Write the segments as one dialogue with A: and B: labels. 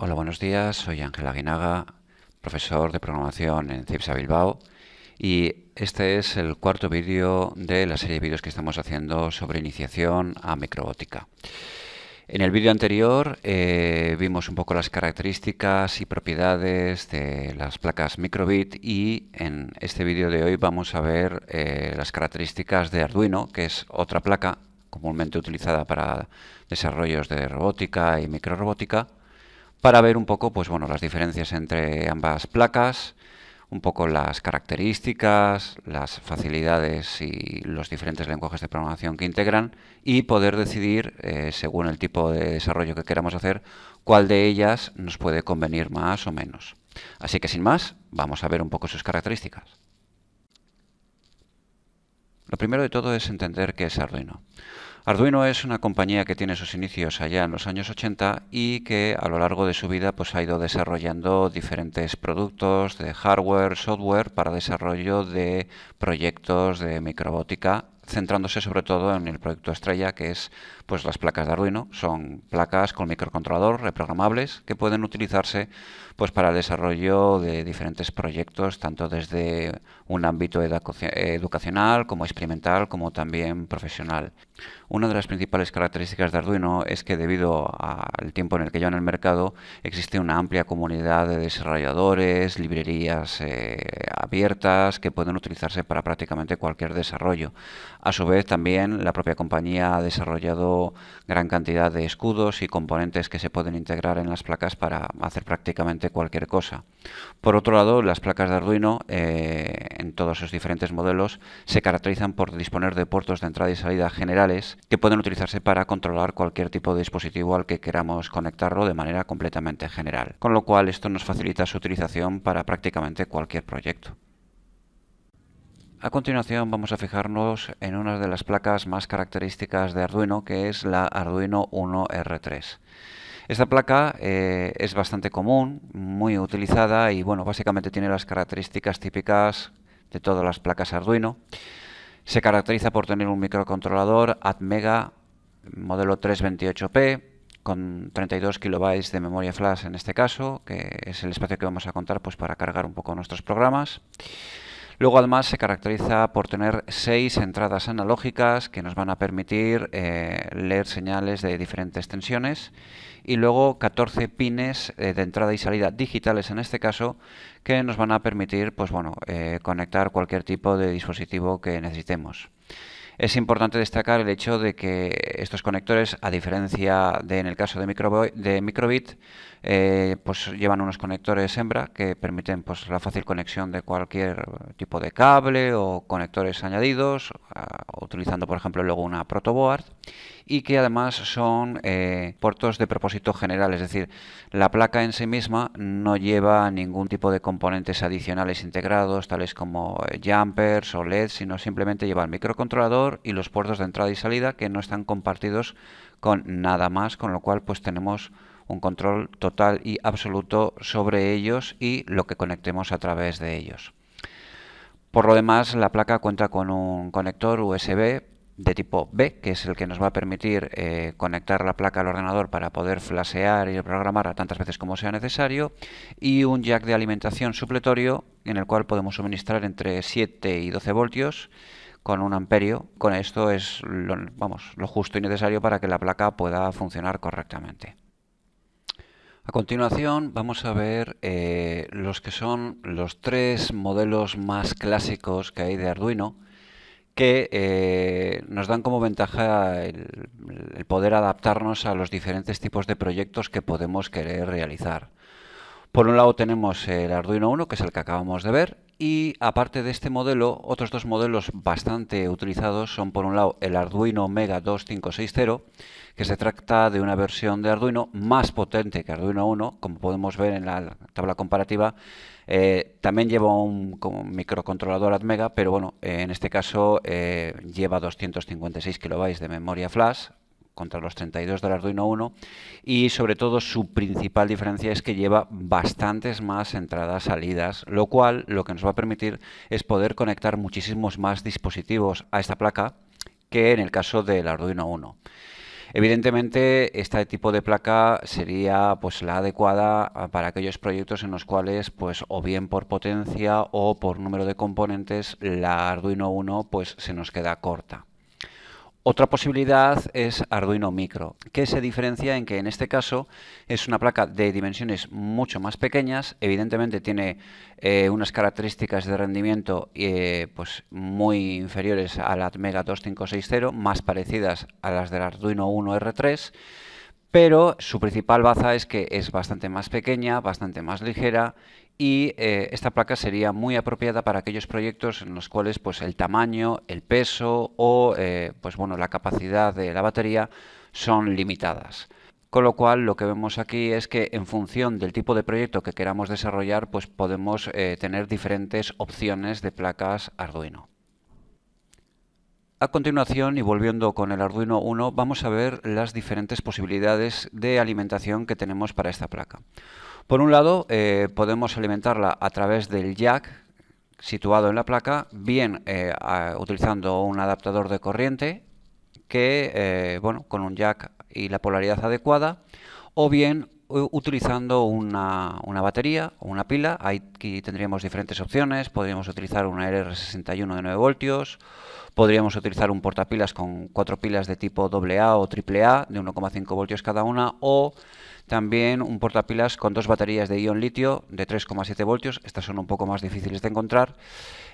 A: Hola, buenos días. Soy Ángel Aguinaga, profesor de programación en CIPSA Bilbao, y este es el cuarto vídeo de la serie de vídeos que estamos haciendo sobre iniciación a microbótica. En el vídeo anterior vimos un poco las características y propiedades de las placas microbit, y en este vídeo de hoy vamos a ver las características de Arduino, que es otra placa comúnmente utilizada para desarrollos de robótica y microrobótica, para ver un poco, pues bueno, las diferencias entre ambas placas, un poco las características, las facilidades y los diferentes lenguajes de programación que integran, y poder decidir, según el tipo de desarrollo que queramos hacer, cuál de ellas nos puede convenir más o menos. Así que sin más, vamos a ver un poco sus características. Lo primero de todo es entender qué es Arduino. Arduino es una compañía que tiene sus inicios allá en los años 80 y que a lo largo de su vida pues ha ido desarrollando diferentes productos de hardware, software para desarrollo de proyectos de microbótica, centrándose sobre todo en el proyecto estrella, que es pues las placas de Arduino. Son placas con microcontrolador reprogramables que pueden utilizarse pues para el desarrollo de diferentes proyectos, tanto desde un ámbito educacional como experimental, como también profesional. Una de las principales características de Arduino es que, debido al tiempo en el que lleva en el mercado, existe una amplia comunidad de desarrolladores, librerías abiertas que pueden utilizarse para prácticamente cualquier desarrollo. A su vez, también la propia compañía ha desarrollado gran cantidad de escudos y componentes que se pueden integrar en las placas para hacer prácticamente cualquier cosa. Por otro lado, las placas de Arduino, en todos sus diferentes modelos, se caracterizan por disponer de puertos de entrada y salida generales que pueden utilizarse para controlar cualquier tipo de dispositivo al que queramos conectarlo de manera completamente general, con lo cual esto nos facilita su utilización para prácticamente cualquier proyecto. A continuación vamos a fijarnos en una de las placas más características de Arduino, que es la Arduino Uno R3. Esta placa es bastante común, muy utilizada, y bueno, básicamente tiene las características típicas de todas las placas Arduino. Se caracteriza por tener un microcontrolador Atmega modelo 328P con 32 kilobytes de memoria flash en este caso, que es el espacio que vamos a contar pues para cargar un poco nuestros programas. Luego, además, se caracteriza por tener 6 entradas analógicas que nos van a permitir leer señales de diferentes tensiones, y luego 14 pines de entrada y salida digitales en este caso, que nos van a permitir pues bueno, conectar cualquier tipo de dispositivo que necesitemos. Es importante destacar el hecho de que estos conectores, a diferencia de en el caso de microbit, pues llevan unos conectores hembra que permiten pues la fácil conexión de cualquier tipo de cable o conectores añadidos, utilizando por ejemplo luego una protoboard, y que además son puertos de propósito general, es decir, la placa en sí misma no lleva ningún tipo de componentes adicionales integrados, tales como jumpers o LEDs, sino simplemente lleva el microcontrolador y los puertos de entrada y salida, que no están compartidos con nada más, con lo cual pues tenemos un control total y absoluto sobre ellos y lo que conectemos a través de ellos. Por lo demás, la placa cuenta con un conector USB de tipo B, que es el que nos va a permitir conectar la placa al ordenador para poder flashear y programar a tantas veces como sea necesario, y un jack de alimentación supletorio en el cual podemos suministrar entre 7 y 12 voltios con 1 amperio. Con esto es lo justo y necesario para que la placa pueda funcionar correctamente. A continuación vamos a ver los que son los 3 modelos más clásicos que hay de Arduino, que nos dan como ventaja el poder adaptarnos a los diferentes tipos de proyectos que podemos querer realizar. Por un lado tenemos el Arduino Uno, que es el que acabamos de ver, y aparte de este modelo, otros 2 modelos bastante utilizados son, por un lado, el Arduino Mega 2560, que se trata de una versión de Arduino más potente que Arduino Uno, como podemos ver en la tabla comparativa. También lleva un microcontrolador Atmega, pero bueno, en este caso lleva 256 kilobytes de memoria flash contra los 32 del Arduino Uno, y sobre todo su principal diferencia es que lleva bastantes más entradas salidas, lo cual lo que nos va a permitir es poder conectar muchísimos más dispositivos a esta placa que en el caso del Arduino Uno. Evidentemente, este tipo de placa sería pues la adecuada para aquellos proyectos en los cuales, pues o bien por potencia o por número de componentes, la Arduino Uno pues se nos queda corta. Otra posibilidad es Arduino Micro, que se diferencia en que en este caso es una placa de dimensiones mucho más pequeñas. Evidentemente tiene unas características de rendimiento pues muy inferiores a la Atmega 2560, más parecidas a las del Arduino Uno R3, pero su principal baza es que es bastante más pequeña, bastante más ligera, y esta placa sería muy apropiada para aquellos proyectos en los cuales pues el tamaño, el peso o pues bueno, la capacidad de la batería son limitadas. Con lo cual, lo que vemos aquí es que en función del tipo de proyecto que queramos desarrollar, pues podemos tener diferentes opciones de placas Arduino. A continuación, y volviendo con el Arduino Uno, vamos a ver las diferentes posibilidades de alimentación que tenemos para esta placa. Por un lado, podemos alimentarla a través del jack situado en la placa, bien utilizando un adaptador de corriente que, bueno, con un jack y la polaridad adecuada, o bien utilizando una batería o una pila. Aquí tendríamos diferentes opciones. Podríamos utilizar una LR61 de 9 voltios, podríamos utilizar un portapilas con 4 pilas de tipo AA o AAA de 1,5 voltios cada una, o también un portapilas con 2 baterías de ion litio de 3,7 voltios. Estas son un poco más difíciles de encontrar.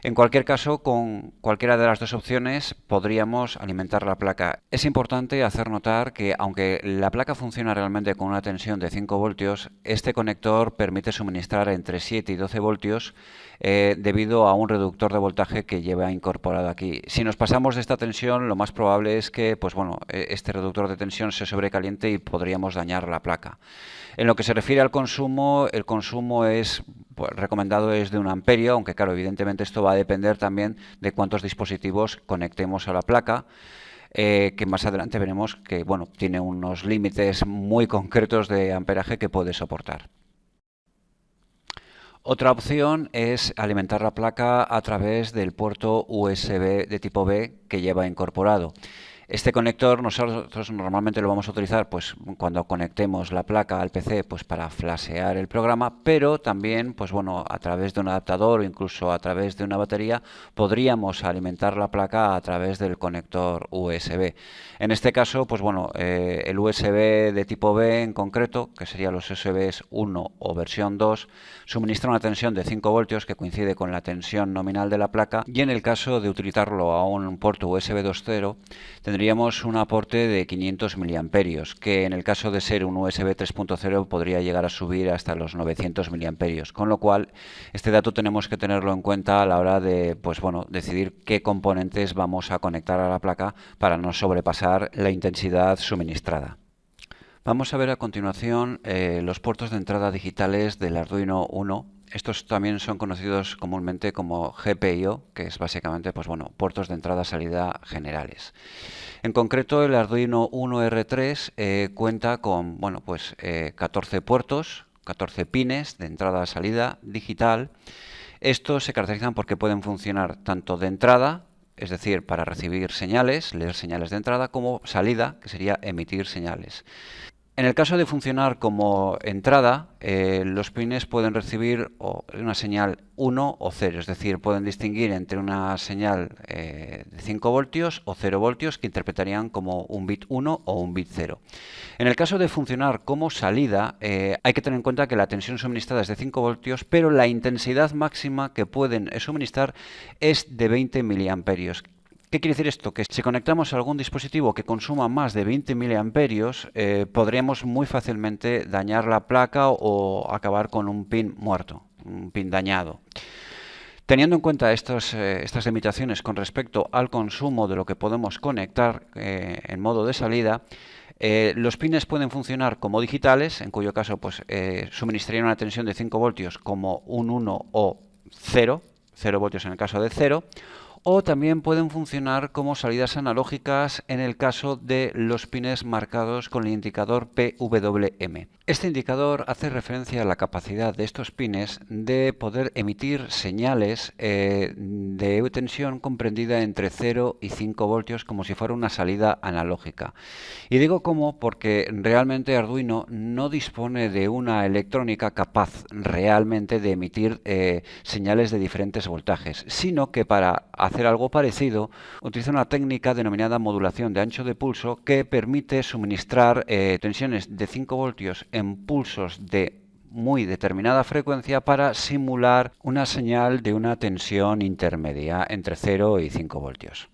A: En cualquier caso, con cualquiera de las dos opciones podríamos alimentar la placa. Es importante hacer notar que aunque la placa funciona realmente con una tensión de 5 voltios, este conector permite suministrar entre 7 y 12 voltios debido a un reductor de voltaje que lleva incorporado aquí. Si nos pasamos de esta tensión, lo más probable es que pues bueno, este reductor de tensión se sobrecaliente y podríamos dañar la placa. En lo que se refiere al consumo, el consumo es pues, recomendado es de 1 amperio, aunque claro, evidentemente esto va a depender también de cuántos dispositivos conectemos a la placa, que más adelante veremos que bueno, tiene unos límites muy concretos de amperaje que puede soportar. Otra opción es alimentar la placa a través del puerto USB de tipo B que lleva incorporado. Este conector nosotros normalmente lo vamos a utilizar pues cuando conectemos la placa al PC pues para flashear el programa, pero también pues bueno, a través de un adaptador o incluso a través de una batería podríamos alimentar la placa a través del conector USB. En este caso pues bueno, el USB de tipo B en concreto, que serían los USBs 1 o versión 2, suministra una tensión de 5 voltios que coincide con la tensión nominal de la placa, y en el caso de utilizarlo a un puerto USB 2.0 tendríamos un aporte de 500 miliamperios, que en el caso de ser un USB 3.0 podría llegar a subir hasta los 900 miliamperios, con lo cual este dato tenemos que tenerlo en cuenta a la hora de pues bueno, decidir qué componentes vamos a conectar a la placa para no sobrepasar la intensidad suministrada. Vamos a ver a continuación los puertos de entrada digitales del Arduino Uno. Estos también son conocidos comúnmente como GPIO, que es básicamente pues bueno, puertos de entrada-salida generales. En concreto, el Arduino Uno R3 cuenta con bueno, pues, 14 puertos, 14 pines de entrada-salida digital. Estos se caracterizan porque pueden funcionar tanto de entrada, es decir, para recibir señales, leer señales de entrada, como salida, que sería emitir señales. En el caso de funcionar como entrada, los pines pueden recibir una señal 1 o 0, es decir, pueden distinguir entre una señal de 5 voltios o 0 voltios que interpretarían como un bit 1 o un bit 0. En el caso de funcionar como salida, hay que tener en cuenta que la tensión suministrada es de 5 voltios, pero la intensidad máxima que pueden suministrar es de 20 miliamperios. ¿Qué quiere decir esto? Que si conectamos a algún dispositivo que consuma más de 20 miliamperios, podríamos muy fácilmente dañar la placa o acabar con un pin muerto, un pin dañado. Teniendo en cuenta estas limitaciones con respecto al consumo de lo que podemos conectar en modo de salida, los pines pueden funcionar como digitales, en cuyo caso pues, suministrarían una tensión de 5 voltios como un 1 o 0 voltios en el caso de 0, o también pueden funcionar como salidas analógicas en el caso de los pines marcados con el indicador PWM. Este indicador hace referencia a la capacidad de estos pines de poder emitir señales de tensión comprendida entre 0 y 5 voltios como si fuera una salida analógica. Y digo cómo porque realmente Arduino no dispone de una electrónica capaz realmente de emitir señales de diferentes voltajes, sino que para hacer algo parecido utiliza una técnica denominada modulación de ancho de pulso que permite suministrar tensiones de 5 voltios en pulsos de muy determinada frecuencia para simular una señal de una tensión intermedia entre 0 y 5 voltios.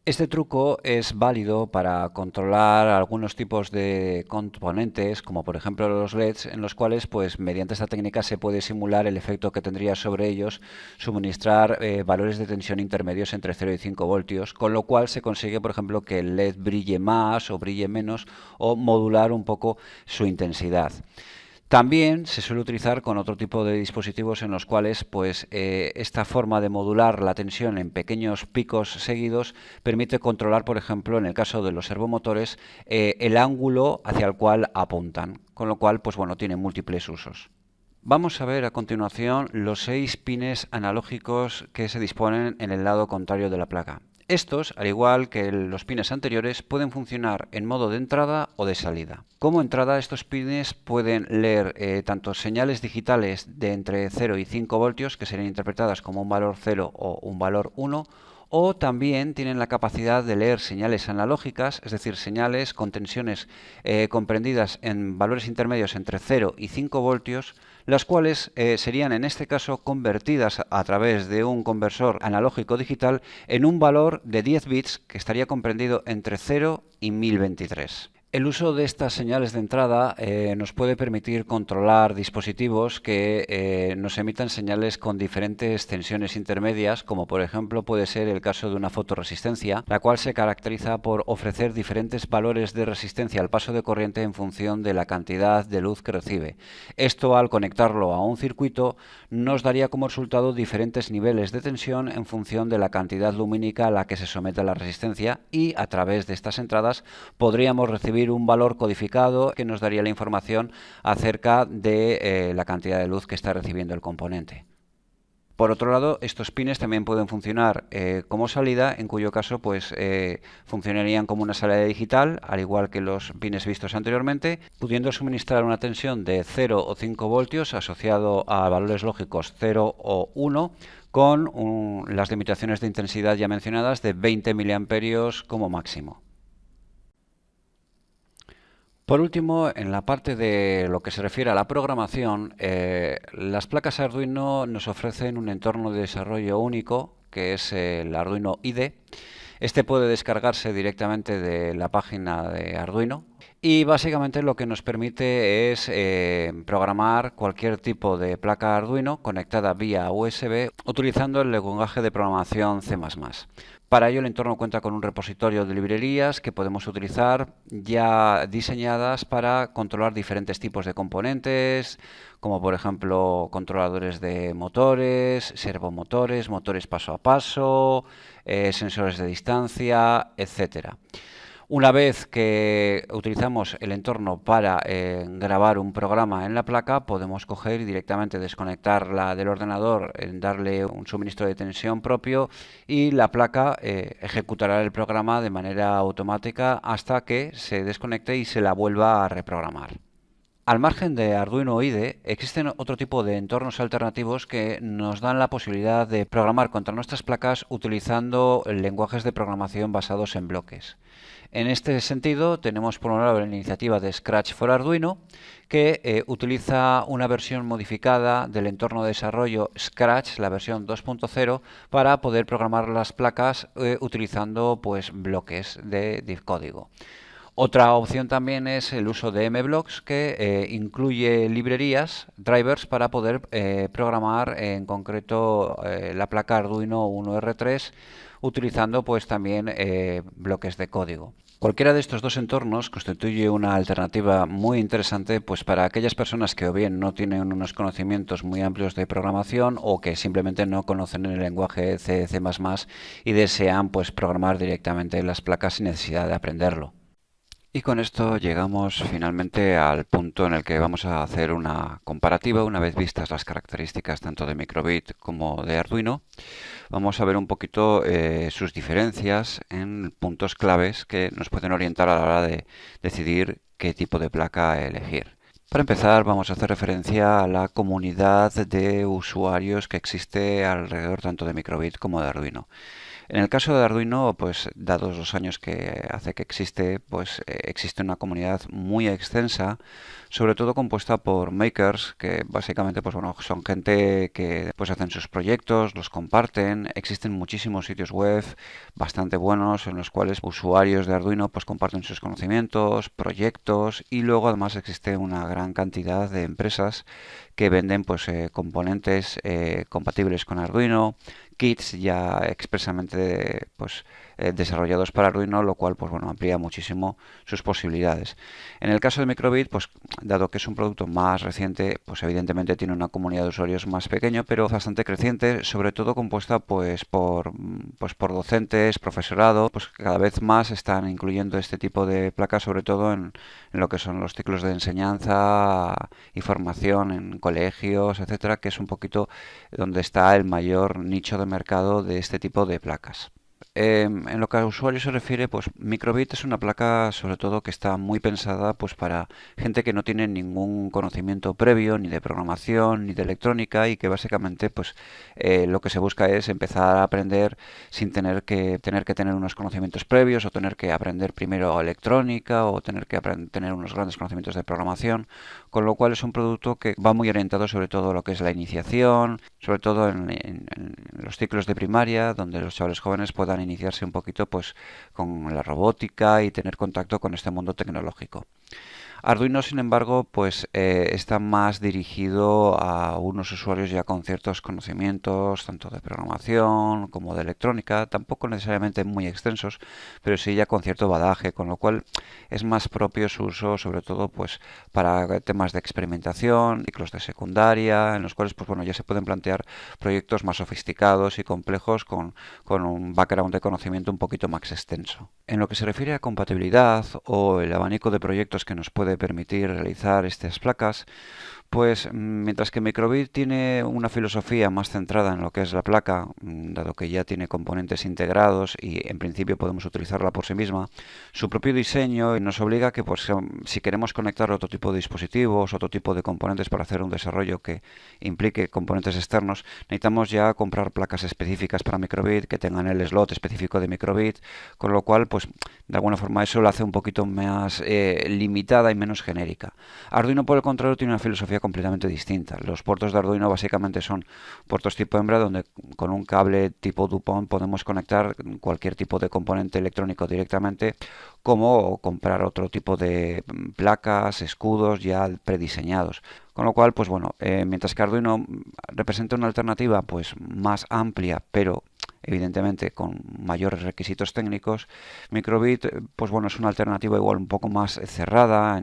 A: Este truco es válido para controlar algunos tipos de componentes, como por ejemplo los LEDs, en los cuales mediante esta técnica se puede simular el efecto que tendría sobre ellos suministrar valores de tensión intermedios entre 0 y 5 voltios, con lo cual se consigue, por ejemplo, que el LED brille más o brille menos o modular un poco su intensidad. También se suele utilizar con otro tipo de dispositivos en los cuales esta forma de modular la tensión en pequeños picos seguidos permite controlar, por ejemplo, en el caso de los servomotores, el ángulo hacia el cual apuntan, con lo cual tiene múltiples usos. Vamos a ver a continuación los 6 pines analógicos que se disponen en el lado contrario de la placa. Estos, al igual que los pines anteriores, pueden funcionar en modo de entrada o de salida. Como entrada, estos pines pueden leer tanto señales digitales de entre 0 y 5 voltios, que serían interpretadas como un valor 0 o un valor 1, o también tienen la capacidad de leer señales analógicas, es decir, señales con tensiones comprendidas en valores intermedios entre 0 y 5 voltios, las cuales serían en este caso convertidas a través de un conversor analógico digital en un valor de 10 bits que estaría comprendido entre 0 y 1023. El uso de estas señales de entrada nos puede permitir controlar dispositivos que nos emitan señales con diferentes tensiones intermedias, como por ejemplo puede ser el caso de una fotorresistencia, la cual se caracteriza por ofrecer diferentes valores de resistencia al paso de corriente en función de la cantidad de luz que recibe. Esto, al conectarlo a un circuito, nos daría como resultado diferentes niveles de tensión en función de la cantidad lumínica a la que se somete la resistencia, y a través de estas entradas podríamos recibir un valor codificado que nos daría la información acerca de la cantidad de luz que está recibiendo el componente. Por otro lado, estos pines también pueden funcionar como salida, en cuyo caso funcionarían como una salida digital, al igual que los pines vistos anteriormente, pudiendo suministrar una tensión de 0 o 5 voltios asociado a valores lógicos 0 o 1, con las limitaciones de intensidad ya mencionadas de 20 miliamperios como máximo. Por último, en la parte de lo que se refiere a la programación, las placas Arduino nos ofrecen un entorno de desarrollo único, que es el Arduino IDE. Este puede descargarse directamente de la página de Arduino y básicamente lo que nos permite es programar cualquier tipo de placa Arduino conectada vía USB utilizando el lenguaje de programación C++. Para ello el entorno cuenta con un repositorio de librerías que podemos utilizar ya diseñadas para controlar diferentes tipos de componentes, como por ejemplo controladores de motores, servomotores, motores paso a paso, sensores de distancia, etcétera. Una vez que utilizamos el entorno para grabar un programa en la placa, podemos coger y directamente desconectarla del ordenador, darle un suministro de tensión propio, y la placa ejecutará el programa de manera automática hasta que se desconecte y se la vuelva a reprogramar. Al margen de Arduino IDE, existen otro tipo de entornos alternativos que nos dan la posibilidad de programar contra nuestras placas utilizando lenguajes de programación basados en bloques. En este sentido, tenemos por un lado la iniciativa de Scratch for Arduino, que utiliza una versión modificada del entorno de desarrollo Scratch, la versión 2.0, para poder programar las placas utilizando bloques de código. Otra opción también es el uso de MBlocks, que incluye librerías, drivers, para poder programar en concreto la placa Arduino Uno R3 utilizando pues también bloques de código. Cualquiera de estos dos entornos constituye una alternativa muy interesante pues para aquellas personas que o bien no tienen unos conocimientos muy amplios de programación o que simplemente no conocen el lenguaje C, C++ y desean pues programar directamente las placas sin necesidad de aprenderlo. Y con esto llegamos finalmente al punto en el que vamos a hacer una comparativa. Una vez vistas las características tanto de Microbit como de Arduino, vamos a ver un poquito sus diferencias en puntos claves que nos pueden orientar a la hora de decidir qué tipo de placa elegir. Para empezar, vamos a hacer referencia a la comunidad de usuarios que existe alrededor tanto de Microbit como de Arduino. En el caso de Arduino, pues dados los años que hace que existe, pues existe una comunidad muy extensa, sobre todo compuesta por makers, que básicamente pues bueno, son gente que pues hacen sus proyectos, los comparten. Existen muchísimos sitios web bastante buenos en los cuales usuarios de Arduino pues comparten sus conocimientos, proyectos, y luego además existe una gran cantidad de empresas que venden pues componentes compatibles con Arduino, kits ya expresamente pues desarrollados para Arduino, lo cual pues bueno, amplía muchísimo sus posibilidades. En el caso de Microbit, pues dado que es un producto más reciente, pues evidentemente tiene una comunidad de usuarios más pequeño, pero bastante creciente, sobre todo compuesta pues por docentes, profesorado, pues cada vez más están incluyendo este tipo de placas, sobre todo en lo que son los ciclos de enseñanza y formación en colegios, etcétera, que es un poquito donde está el mayor nicho de mercado de este tipo de placas. En lo que a usuario se refiere, pues Microbit es una placa sobre todo que está muy pensada pues para gente que no tiene ningún conocimiento previo ni de programación ni de electrónica y que básicamente pues lo que se busca es empezar a aprender sin tener unos conocimientos previos o tener que aprender primero electrónica o tener que tener unos grandes conocimientos de programación, con lo cual es un producto que va muy orientado sobre todo a lo que es la iniciación, sobre todo en los ciclos de primaria, donde los chavales jóvenes puedan iniciarse un poquito pues con la robótica y tener contacto con este mundo tecnológico. Arduino, sin embargo, pues está más dirigido a unos usuarios ya con ciertos conocimientos, tanto de programación como de electrónica, tampoco necesariamente muy extensos, pero sí ya con cierto badaje, con lo cual es más propio su uso, sobre todo pues para temas de experimentación, ciclos de secundaria, en los cuales pues bueno, ya se pueden plantear proyectos más sofisticados y complejos con un background de conocimiento un poquito más extenso. En lo que se refiere a compatibilidad o el abanico de proyectos que nos puede permitir realizar estas placas, pues mientras que Microbit tiene una filosofía más centrada en lo que es la placa, dado que ya tiene componentes integrados y en principio podemos utilizarla por sí misma, su propio diseño nos obliga a que pues, si queremos conectar otro tipo de dispositivos, otro tipo de componentes para hacer un desarrollo que implique componentes externos, necesitamos ya comprar placas específicas para Microbit que tengan el slot específico de Microbit, con lo cual pues de alguna forma eso lo hace un poquito más limitada y menos genérica. Arduino, por el contrario, tiene una filosofía completamente distinta. Los puertos de Arduino básicamente son puertos tipo hembra donde con un cable tipo DuPont podemos conectar cualquier tipo de componente electrónico directamente, como comprar otro tipo de placas, escudos ya prediseñados. Con lo cual, pues bueno, mientras que Arduino representa una alternativa pues más amplia, pero evidentemente con mayores requisitos técnicos, Microbit pues bueno, es una alternativa igual un poco más cerrada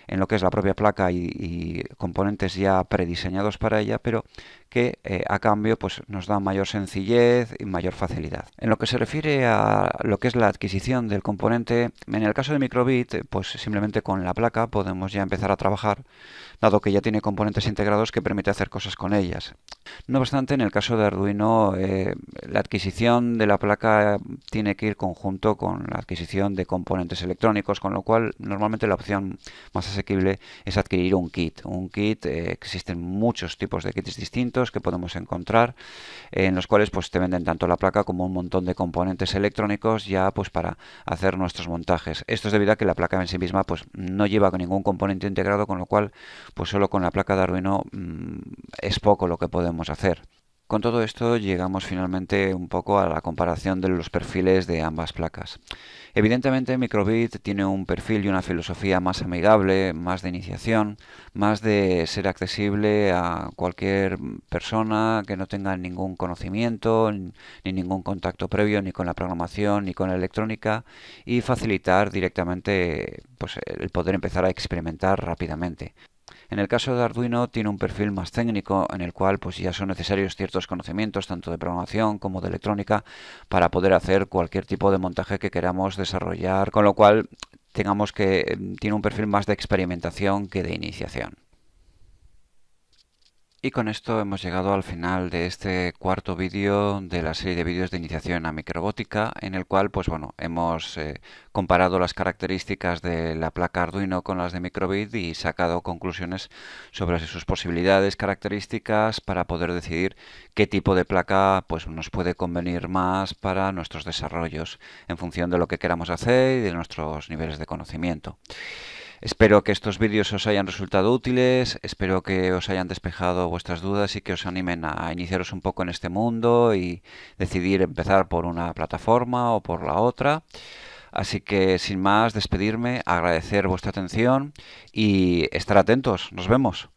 A: en lo que es la propia placa y componentes ya prediseñados para ella, pero que a cambio pues nos da mayor sencillez y mayor facilidad. En lo que se refiere a lo que es la adquisición del componente, en el caso de Microbit, pues simplemente con la placa podemos ya empezar a trabajar, dado que ya tiene componentes integrados que permite hacer cosas con ellas. No obstante, en el caso de Arduino, la adquisición de la placa tiene que ir conjunto con la adquisición de componentes electrónicos, con lo cual normalmente la opción más asequible es adquirir un kit. Un kit, existen muchos tipos de kits distintos que podemos encontrar, en los cuales pues te venden tanto la placa como un montón de componentes electrónicos ya pues para hacer nuestros montajes. Esto es debido a que la placa en sí misma pues no lleva ningún componente integrado, con lo cual pues solo con la placa de Arduino es poco lo que podemos hacer. Con todo esto llegamos finalmente un poco a la comparación de los perfiles de ambas placas. Evidentemente Microbit tiene un perfil y una filosofía más amigable, más de iniciación, más de ser accesible a cualquier persona que no tenga ningún conocimiento ni ningún contacto previo ni con la programación ni con la electrónica y facilitar directamente pues, el poder empezar a experimentar rápidamente. En el caso de Arduino tiene un perfil más técnico en el cual pues ya son necesarios ciertos conocimientos tanto de programación como de electrónica para poder hacer cualquier tipo de montaje que queramos desarrollar, con lo cual tengamos que tiene un perfil más de experimentación que de iniciación. Y con esto hemos llegado al final de este cuarto vídeo de la serie de vídeos de iniciación a microbótica, en el cual pues bueno, hemos comparado las características de la placa Arduino con las de Microbit y sacado conclusiones sobre sus posibilidades, características para poder decidir qué tipo de placa pues nos puede convenir más para nuestros desarrollos en función de lo que queramos hacer y de nuestros niveles de conocimiento. Espero que estos vídeos os hayan resultado útiles, espero que os hayan despejado vuestras dudas y que os animen a iniciaros un poco en este mundo y decidir empezar por una plataforma o por la otra. Así que sin más, despedirme, agradecer vuestra atención y estar atentos. Nos vemos.